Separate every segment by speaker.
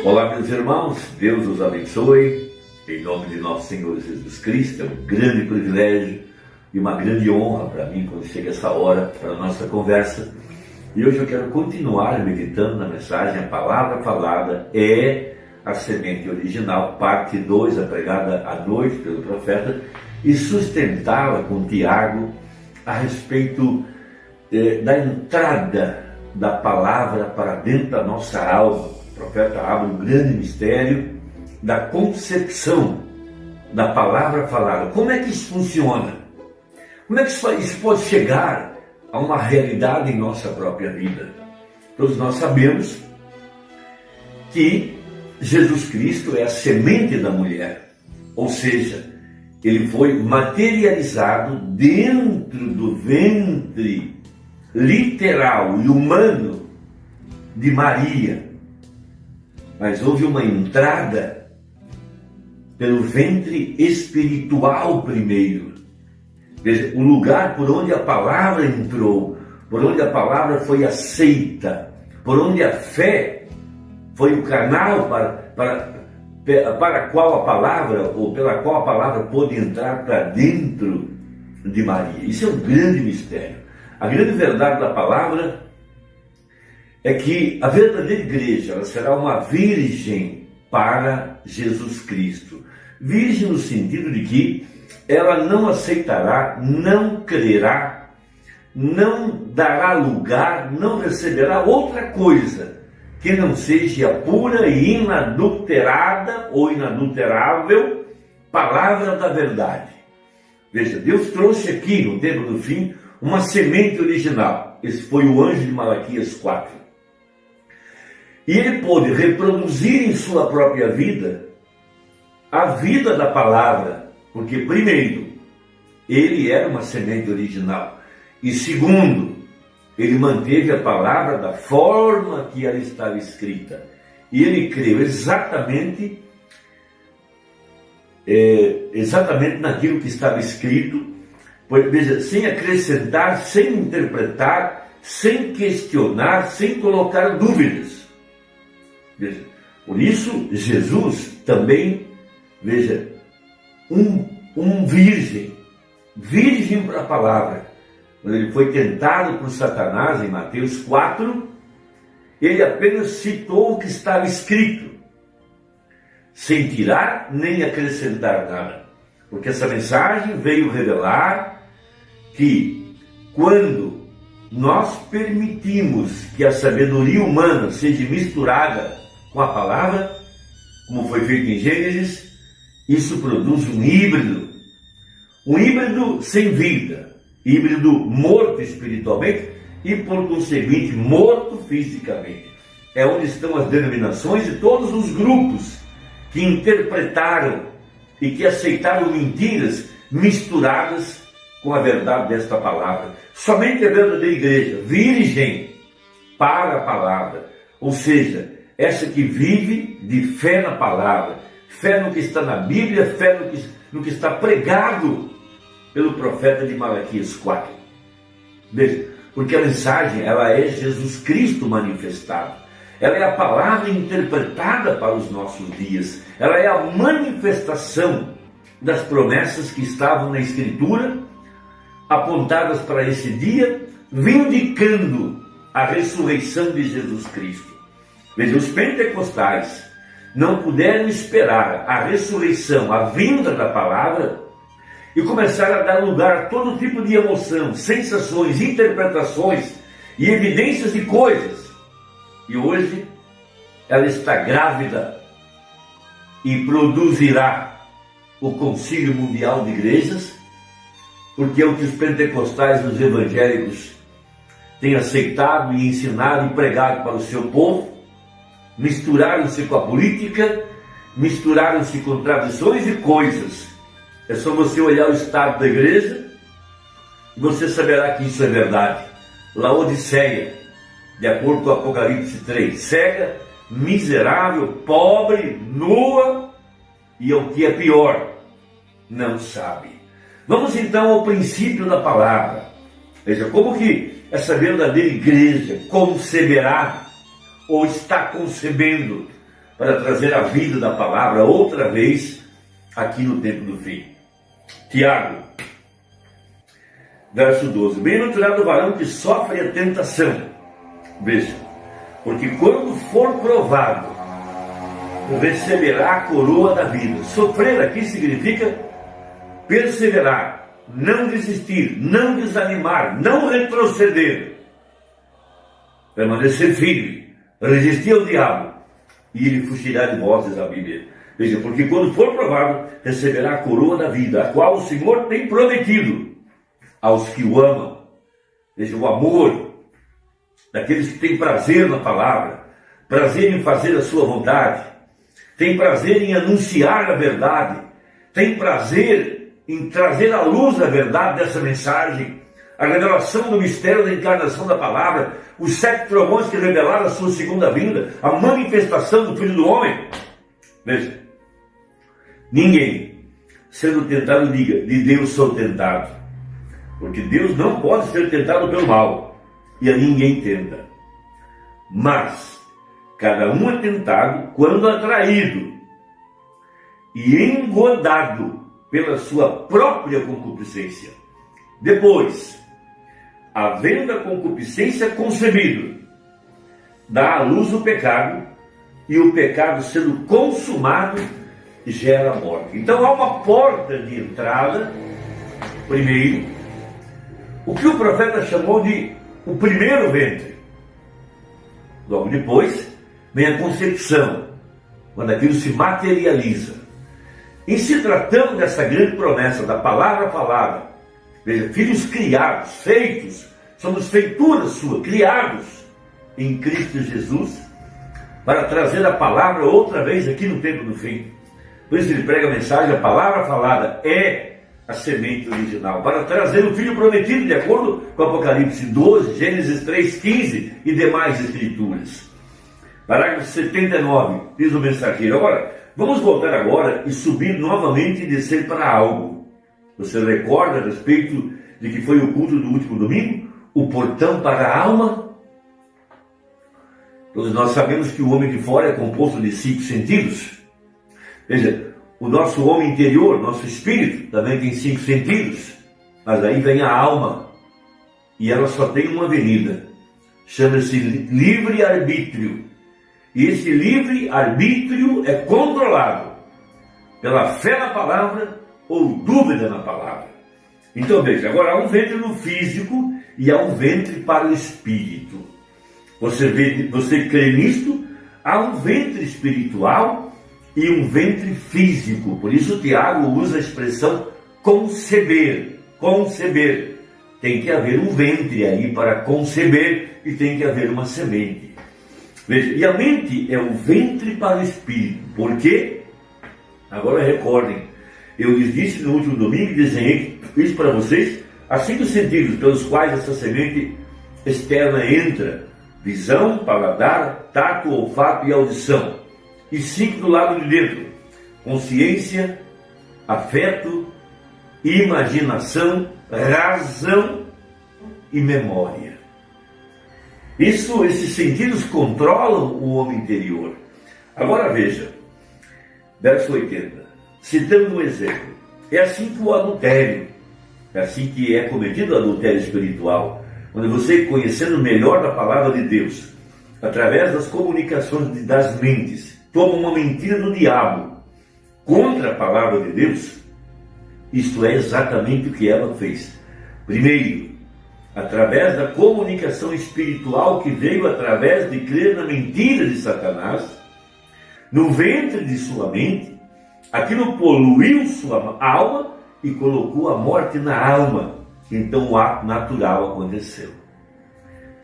Speaker 1: Olá, meus irmãos, Deus os abençoe, em nome de nosso Senhor Jesus Cristo. É um grande privilégio e uma grande honra para mim quando chega essa hora para a nossa conversa. E hoje eu quero continuar meditando na mensagem A Palavra Falada é a Semente Original, parte 2, a pregada à noite pelo profeta, e sustentá-la com Tiago a respeito da entrada da palavra para dentro da nossa alma. O profeta abre um grande mistério da concepção da palavra falada. Como é que isso funciona? Como é que isso pode chegar a uma realidade em nossa própria vida? Todos nós sabemos que Jesus Cristo é a semente da mulher, ou seja, ele foi materializado dentro do ventre literal e humano de Maria. Mas houve uma entrada pelo ventre espiritual primeiro. Veja, o lugar por onde a palavra entrou, por onde a palavra foi aceita, por onde a fé foi o canal para qual a palavra, ou pela qual a palavra pôde entrar para dentro de Maria. Isso é um grande mistério. A grande verdade da palavra é que a verdadeira igreja ela será uma virgem para Jesus Cristo. Virgem no sentido de que ela não aceitará, não crerá, não dará lugar, não receberá outra coisa que não seja a pura e inadulterada ou inadulterável palavra da verdade. Veja, Deus trouxe aqui no tempo do fim uma semente original. Esse foi o anjo de Malaquias 4. E ele pôde reproduzir em sua própria vida a vida da palavra, porque primeiro, ele era uma semente original, e segundo, ele manteve a palavra da forma que ela estava escrita, e ele creu exatamente naquilo que estava escrito, pois, veja, sem acrescentar, sem interpretar, sem questionar, sem colocar dúvidas. Veja, por isso, Jesus também, veja, um virgem para a palavra. Quando ele foi tentado por Satanás em Mateus 4, ele apenas citou o que estava escrito, sem tirar nem acrescentar nada. Porque essa mensagem veio revelar que quando nós permitimos que a sabedoria humana seja misturada com a palavra, como foi feito em Gênesis, isso produz um híbrido sem vida, híbrido morto espiritualmente e, por conseguinte, morto fisicamente. É onde estão as denominações e todos os grupos que interpretaram e que aceitaram mentiras misturadas com a verdade desta palavra. Somente a verdadeira igreja, virgem para a palavra, ou seja, essa que vive de fé na palavra, fé no que está na Bíblia, fé no que está pregado pelo profeta de Malaquias 4. Veja, porque a mensagem, ela é Jesus Cristo manifestado. Ela é a palavra interpretada para os nossos dias. Ela é a manifestação das promessas que estavam na Escritura, apontadas para esse dia, vindicando a ressurreição de Jesus Cristo. Veja, os pentecostais não puderam esperar a ressurreição, a vinda da palavra, e começaram a dar lugar a todo tipo de emoção, sensações, interpretações e evidências de coisas. E hoje ela está grávida e produzirá o Concílio Mundial de Igrejas, porque é o que os pentecostais e os evangélicos têm aceitado e ensinado e pregado para o seu povo. Misturaram-se com a política, misturaram-se com tradições e coisas. É só você olhar o estado da igreja e você saberá que isso é verdade. Laodiceia, de acordo com o Apocalipse 3, cega, miserável, pobre, nua e o que é pior, não sabe. Vamos então ao princípio da palavra. Veja, como que essa verdadeira igreja conceberá ou está concebendo para trazer a vida da palavra outra vez aqui no tempo do fim. Tiago, verso 12. Bem-aventurado o varão que sofre a tentação. Veja, porque quando for provado, receberá a coroa da vida. Sofrer aqui significa perseverar, não desistir, não desanimar, não retroceder, permanecer firme, resistir ao diabo, e ele fugirá de vós, diz a Bíblia. Veja, porque quando for provado, receberá a coroa da vida, a qual o Senhor tem prometido aos que o amam. Veja, o amor daqueles que têm prazer na palavra, prazer em fazer a sua vontade, tem prazer em anunciar a verdade, tem prazer em trazer à luz a verdade dessa mensagem, a revelação do mistério da encarnação da palavra, os 7 trovões que revelaram a sua segunda vinda, a manifestação do Filho do Homem. Veja, ninguém sendo tentado diga, de Deus sou tentado, porque Deus não pode ser tentado pelo mal, e a ninguém tenta. Mas cada um é tentado quando atraído e engodado pela sua própria concupiscência. Depois, havendo a concupiscência concebido, dá à luz o pecado, e o pecado sendo consumado gera a morte. Então há uma porta de entrada, primeiro, o que o profeta chamou de o primeiro ventre. Logo depois vem a concepção, quando aquilo se materializa. Em se tratando dessa grande promessa da palavra falada, veja, filhos criados, feitos, somos feitura sua, criados em Cristo Jesus, para trazer a palavra outra vez aqui no tempo do fim. Por isso ele prega a mensagem, a palavra falada é a semente original, para trazer o Filho prometido, de acordo com Apocalipse 12, Gênesis 3,15 e demais escrituras. Parágrafo 79, diz o mensageiro. Agora, vamos voltar agora e subir novamente e descer para algo. Você recorda a respeito de que foi o culto do último domingo? O portão para a alma? Todos nós sabemos que o homem de fora é composto de 5 sentidos. Veja, o nosso homem interior, nosso espírito, também tem 5 sentidos. Mas aí vem a alma. E ela só tem uma avenida. Chama-se livre-arbítrio. E esse livre-arbítrio é controlado pela fé na palavra ou dúvida na palavra. Então veja, agora há um ventre no físico e há um ventre para o espírito. Você crê nisto? Há um ventre espiritual e um ventre físico. Por isso Tiago usa a expressão conceber. Conceber. Tem que haver um ventre aí para conceber e tem que haver uma semente. Veja, e a mente é o ventre para o espírito. Por quê? Agora recordem, eu lhes disse no último domingo e desenhei isso para vocês, as 5 sentidos pelos quais essa semente externa entra: visão, paladar, tato, olfato e audição. E 5 do lado de dentro: consciência, afeto, imaginação, razão e memória. Esses sentidos controlam o homem interior. Agora veja, verso 80, citando um exemplo. É assim que o adultério, é assim que é cometido o adultério espiritual, quando você, conhecendo melhor a palavra de Deus, através das comunicações das mentes, toma uma mentira do diabo contra a palavra de Deus. Isto é exatamente o que ela fez. Primeiro, através da comunicação espiritual que veio através de crer na mentira de Satanás, no ventre de sua mente, aquilo poluiu sua alma e colocou a morte na alma. Então o ato natural aconteceu,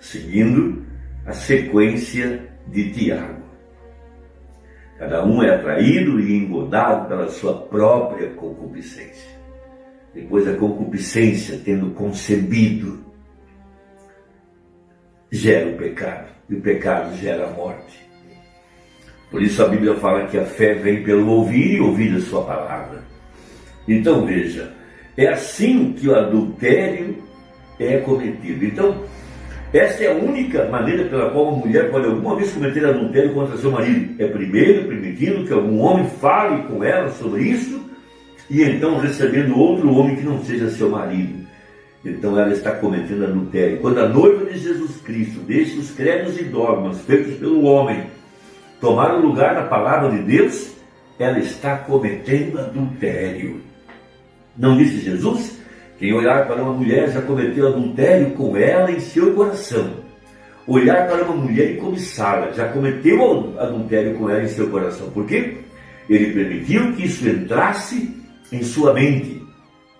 Speaker 1: seguindo a sequência de Tiago. Cada um é atraído e engodado pela sua própria concupiscência. Depois a concupiscência, tendo concebido, gera o pecado, e o pecado gera a morte. Por isso a Bíblia fala que a fé vem pelo ouvir e ouvir a sua palavra. Então veja, é assim que o adultério é cometido. Então, Essa é a única maneira pela qual uma mulher pode alguma vez cometer adultério contra seu marido. É primeiro permitindo que algum homem fale com ela sobre isso, e então recebendo outro homem que não seja seu marido. Então ela está cometendo adultério. Quando a noiva de Jesus Cristo deixa os credos e dogmas feitos pelo homem tomar o lugar da palavra de Deus, ela está cometendo adultério. Não disse Jesus? Quem olhar para uma mulher já cometeu adultério com ela em seu coração. Olhar para uma mulher e cobiçá-la já cometeu adultério com ela em seu coração. Por quê? Ele permitiu que isso entrasse em sua mente.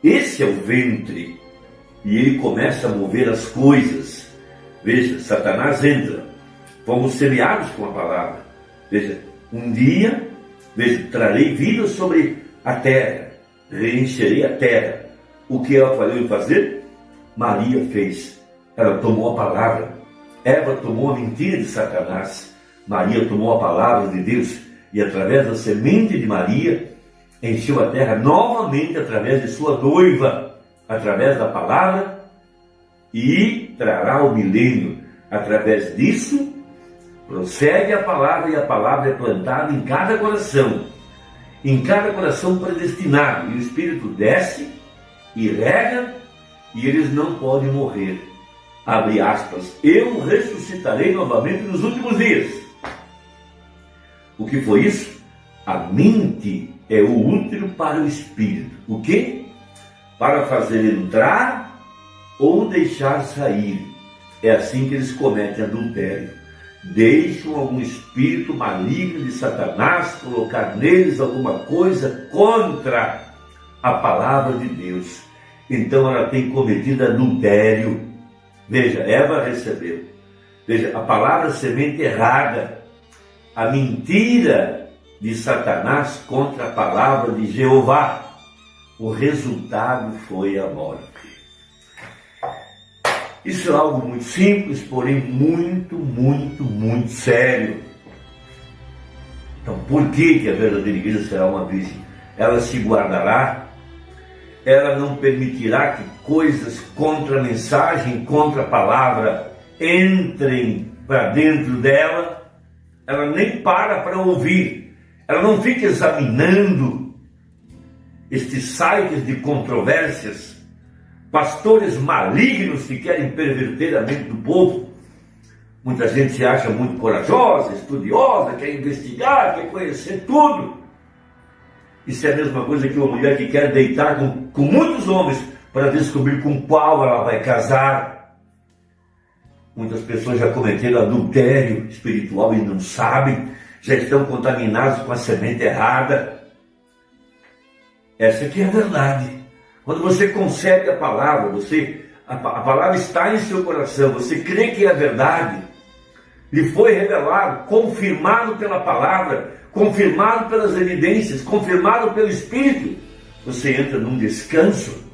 Speaker 1: Esse é o ventre. E ele começa a mover as coisas. Veja, Satanás entra. Fomos semeados com a palavra. Veja, um dia, veja, trarei vida sobre a terra. Reencherei a terra. O que ela falhou em fazer? Maria fez. Ela tomou a palavra. Eva tomou a mentira de Satanás. Maria tomou a palavra de Deus. E através da semente de Maria, encheu a terra novamente através de sua noiva, através da palavra, e trará o milênio. Através disso, prossegue a palavra, e a palavra é plantada em cada coração predestinado, e o Espírito desce e rega, e eles não podem morrer. Abre aspas, eu ressuscitarei novamente nos últimos dias. O que foi isso? A mente é o útero para o espírito. O quê? Para fazer entrar ou deixar sair. É assim que eles cometem adultério. Deixam algum espírito maligno de Satanás colocar neles alguma coisa contra a palavra de Deus. Então ela tem cometido adultério. Veja, Eva recebeu. Veja, a palavra semente errada. A mentira de Satanás contra a palavra de Jeová. O resultado foi a morte. Isso é algo muito simples, porém muito sério. Então, por que a verdadeira igreja será uma virgem? Ela se guardará, ela não permitirá que coisas contra a mensagem, contra a palavra, entrem para dentro dela. Ela nem para ouvir, ela não fica examinando estes sites de controvérsias, pastores malignos que querem perverter a mente do povo. Muita gente se acha muito corajosa, estudiosa, quer investigar, quer conhecer tudo. Isso é a mesma coisa que uma mulher que quer deitar com muitos homens para descobrir com qual ela vai casar. Muitas pessoas já cometeram adultério espiritual e não sabem, já estão contaminados com a semente errada. Essa aqui é a verdade. Quando você concebe a palavra, a palavra está em seu coração, você crê que é a verdade, lhe foi revelado, confirmado pela palavra, confirmado pelas evidências, confirmado pelo Espírito, você entra num descanso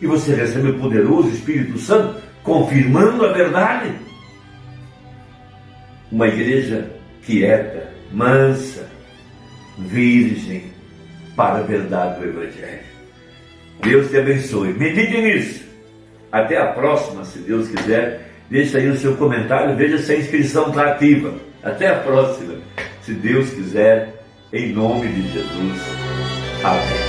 Speaker 1: e você recebe o poderoso Espírito Santo, confirmando a verdade. Uma igreja quieta, mansa, virgem, para a verdade do Evangelho. Deus te abençoe. Medite nisso. Até a próxima, se Deus quiser. Deixa aí o seu comentário, veja se a inscrição está ativa. Até a próxima, se Deus quiser, em nome de Jesus. Amém.